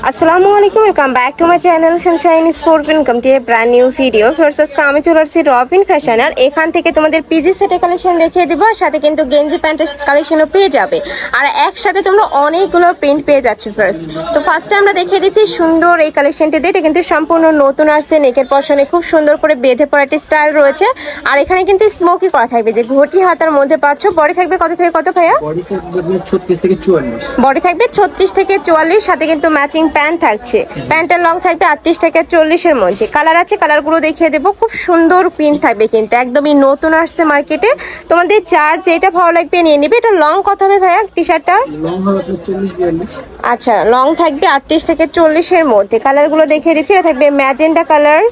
আসসালামু আলাইকুম, welcome back to my channel Sunshine sport. Welcome to A brand new video. First আজকে আমি চলে আসছি রবিন ফ্যাশন, আর এখান থেকে তোমাদের পিজি সেটের কালেকশন দেখিয়ে দেবো, আর সাথে কিন্তু গেঞ্জি প্যান্টের কালেকশনও পেয়ে যাবে, আর একসাথে তোমরা অনেকগুলো প্রিন্ট পেয়ে যাচ্ছ। ফার্স্টে আমরা দেখিয়ে দিচ্ছি সুন্দর এই কালেকশনটি দিয়ে। এটা কিন্তু সম্পূর্ণ নতুন আসছে, নেকের পশনে খুব সুন্দর করে বেঁধে পড়া একটি স্টাইল রয়েছে, আর এখানে কিন্তু স্মোকি করা থাকবে, যে ঘটি হাতার মধ্যে পাচ্ছ। বডি থাকবে কত থেকে কত ভাইয়া? বডি থাকবে 36 থেকে 44। বডি থাকবে 36 থেকে 44, সাথে কিন্তু ম্যাচিং প্যান্ট থাকছে। প্যান্টের লং থাকবে 38 থেকে 40 এর মধ্যে। কালার আছে, কালারগুলো দেখিয়ে দেবো। খুব সুন্দর প্রিন্ট থাকবে, কিন্তু একদমই নতুন আসছে মার্কেটে। তোমাদের যার যেটা ভালো লাগবে নিয়ে নিবে। এটা লং কত হবে ভাইয়া টি শার্টটা? লং হবে 40-42। আচ্ছা, লং থাকবে 38 থেকে 40 এর মধ্যে। কালারগুলো দেখিয়ে দিচ্ছি। এটা থাকবে ম্যাজেন্টা কালার।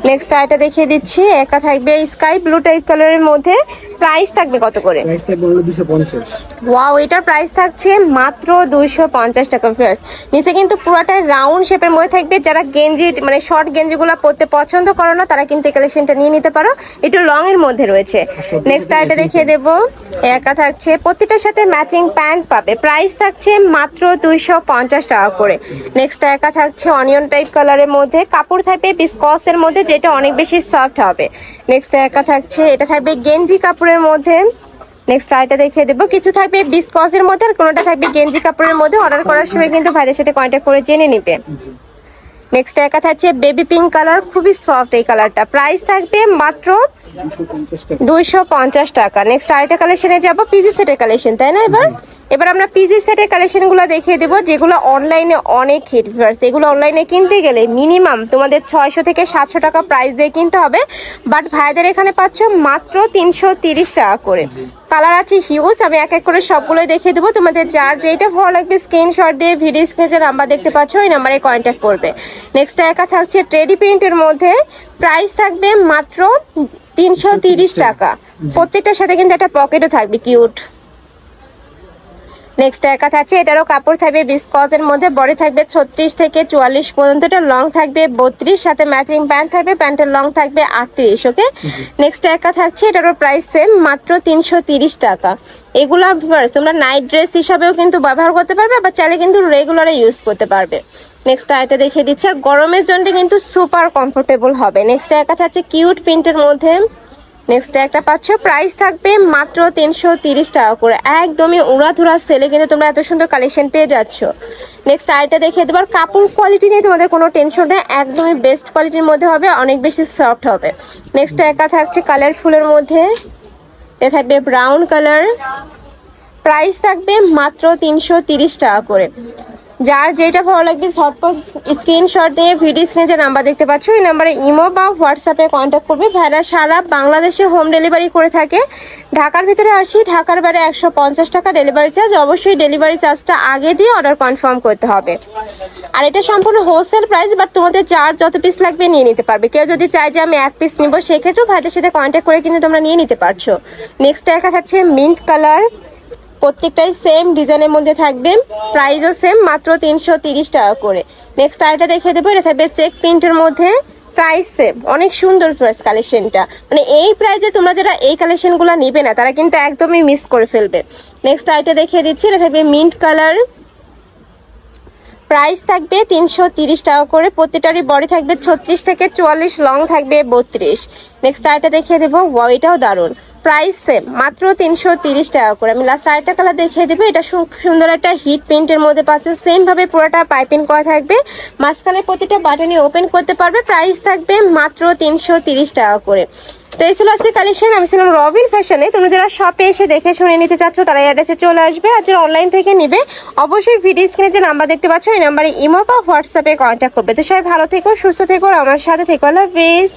নেক্সট আইটা দেখিয়ে দিচ্ছি, একটা থাকবে স্কাই ব্লু টাইপ কালারের মধ্যে। প্রাইস থাকবে কত করে? প্রাইস থাকবে 250। ওয়াও, এটার প্রাইস থাকছে মাত্র 250 টাকা। ফিয়ার্স নিচে কিন্তু পুরোটা রাউন্ড শেপের মধ্যে থাকবে। যারা গেঞ্জি মানে শর্ট গেঞ্জিগুলো পরতে পছন্দ করো না, তারা কিন্তু এই কালেকশনটা নিয়ে নিতে পারো। একটু লং এর মধ্যে রয়েছে। নেক্সট আইটা দেখিয়ে দেবো, একা থাকছে। প্রত্যেকটার সাথে ম্যাচিং প্যান্ট পাবে। প্রাইস থাকছে মাত্র 250 টাকা করে। নেক্সট একা থাকছে অনিয়ন টাইপ কালারের মধ্যে। কাপড় থাকবে বিসকসের মধ্যে, যেটা অনেক বেশি সফট হবে। নেক্সট একা থাকছে, এটা থাকবে গেঞ্জি কাপড়ের মধ্যে। নেক্সট আইটা দেখিয়ে দেবো, কিছু থাকবে বিসকসের মধ্যে, আর কোনোটা থাকবে গেঞ্জি কাপড়ের মধ্যে। অর্ডার করার সময় কিন্তু ভাইদের সাথে কন্ট্যাক্ট করে জেনে নিবে। নেক্সট একা থাকছে বেবি পিঙ্ক কালার, খুবই সফট এই কালারটা। প্রাইস থাকবে মাত্র 250 টাকা। নেক্সট আইটা কালেকশনে যাবো, পিজি সেটের কালেকশন, তাই না? এবার আমরা পিজি সেটের কালেকশনগুলো দেখিয়ে দেবো, যেগুলো অনলাইনে অনেক হিট। এগুলো অনলাইনে কিনতে গেলে মিনিমাম তোমাদের 600 থেকে 700 টাকা প্রাইস দিয়ে কিনতে হবে, বাট ভাইদের এখানে পাচ্ছ মাত্র 330 টাকা করে। কালার আছে হিউজ, আমি এক এক করে সবগুলোই দেখিয়ে দেবো। তোমাদের যার যেটা ভালো লাগবে স্ক্রিনশট দিয়ে ভিডিও স্ক্রিনে যে নাম্বার দেখতে পাচ্ছ, ওই নাম্বারে কন্ট্যাক্ট করবে। নেক্সট একা থাকছে ট্রেডি প্রিন্টের মধ্যে। প্রাইস থাকবে মাত্র 330 টাকা। প্রত্যেকটার সাথে কিন্তু একটা পকেটও থাকবে কিউট। নেক্সট একা থাকছে, এটারও কাপড় থাকবে বিসকসের মধ্যে। বডি থাকবে 36 থেকে 44 পর্যন্ত। এটা লং থাকবে 32, সাথে ম্যাচিং প্যান্ট থাকবে। প্যান্টের লং থাকবে 38। ওকে, নেক্সট একা থাকছে, এটারও প্রাইস সেম, মাত্র 330 টাকা। এগুলো তোমরা নাইট ড্রেস হিসাবেও কিন্তু ব্যবহার করতে পারবে, আবার চাইলে কিন্তু রেগুলারে ইউজ করতে পারবে। নেক্সট আইটা দেখিয়ে দিচ্ছে, আর গরমের জন্য কিন্তু সুপার কমফোর্টেবল হবে। নেক্সট একা থাকছে কিউট প্রিন্টের মধ্যে। নেক্সট একটা পাচ্ছ, প্রাইস থাকবে মাত্র 330 টাকা করে। একদমই উড়াধুরা সেলে কিন্তু তোমরা এত সুন্দর কালেকশন পেয়ে যাচ্ছ। নেক্সট আইটা দেখিয়ে দেবার, কাপড় কোয়ালিটি নিয়ে তোমাদের কোনো টেনশন নেই, একদমই বেস্ট কোয়ালিটির মধ্যে হবে, অনেক বেশি সফট হবে। নেক্সট একা থাকছে কালারফুলের মধ্যে, এটা থাকবে ব্রাউন কালার। প্রাইস থাকবে মাত্র 330 টাকা করে। যার যেটা ভালো লাগবে ঝটপট স্ক্রিনশট দিয়ে ভিডিও স্ক্রিনে যে নাম্বার দেখতে পাচ্ছ, ওই নাম্বারে ইমো বা হোয়াটসঅ্যাপে কন্ট্যাক্ট করবে। ভাইরা সারা বাংলাদেশে হোম ডেলিভারি করে থাকে। ঢাকার ভিতরে আসি, ঢাকার বাইরে 150 টাকা ডেলিভারি চার্জ। অবশ্যই ডেলিভারি চার্জটা আগে দিয়ে অর্ডার কনফার্ম করতে হবে। আর এটা সম্পূর্ণ হোলসেল প্রাইস, বাট তোমাদের যার যত পিস লাগবে নিয়ে নিতে পারবে। কেউ যদি চায় যে আমি 1 পিস নিব, সেক্ষেত্রেও ভাইদের সাথে কন্ট্যাক্ট করে কিন্তু তোমরা নিয়ে নিতে পারছো। নেক্সট দেখা যাচ্ছে মিন্ট কালার। প্রত্যেকটাই সেম ডিজাইনের মধ্যে থাকবে, প্রাইসও সেম, মাত্র 330 টাকা করে। নেক্সট আইটা দেখিয়ে দেবো, এটা থাকবে চেক প্রিন্টের মধ্যে। প্রাইস সেম, অনেক সুন্দর ফার্স্ট কালেকশনটা। মানে এই প্রাইসে তোমরা যারা এই কালেকশনগুলো নিবে না, তারা কিন্তু একদমই মিস করে ফেলবে। নেক্সট আইটা দেখিয়ে দিচ্ছি, এটা থাকবে মিন্ট কালার। প্রাইস থাকবে 330 টাকা করে। প্রত্যেকটারই বডি থাকবে 36 থেকে 44, লং থাকবে 32। নেক্সট আইটা দেখিয়ে দেবো, ওয়াও এটাও দারুণ। প্রাইস সেম, মাত্র 330 টাকা করে। আমি লাস্ট আরেকটা কালার দেখিয়ে দেবো, এটা সুন্দর একটা হিট প্রিন্টের মধ্যে পাচ্ছ। সেম ভাবে পুরোটা পাইপিং করা থাকবে, মাঝখানে প্রতিটা বাটনই ওপেন করতে পারবে। প্রাইস থাকবে মাত্র 330 টাকা করে। তো এই ছিল আজকে কালেকশন। আমি ছিলাম রবিন ফ্যাশনে। তোমরা যারা শপে এসে দেখে শুনে নিতে চাচ্ছ, তারা অ্যাড্রেসে চলে আসবে। আর যারা অনলাইন থেকে নিবে, অবশ্যই ভিডিও স্ক্রিনে যে নাম্বার দেখতে পাচ্ছ, এই নাম্বারে ইমো বা হোয়াটসঅ্যাপে কন্ট্যাক্ট করবে। তো সবাই ভালো থেকো, সুস্থ থেকো, আমার সাথে থেকো। আল্লাহ হাফেজ।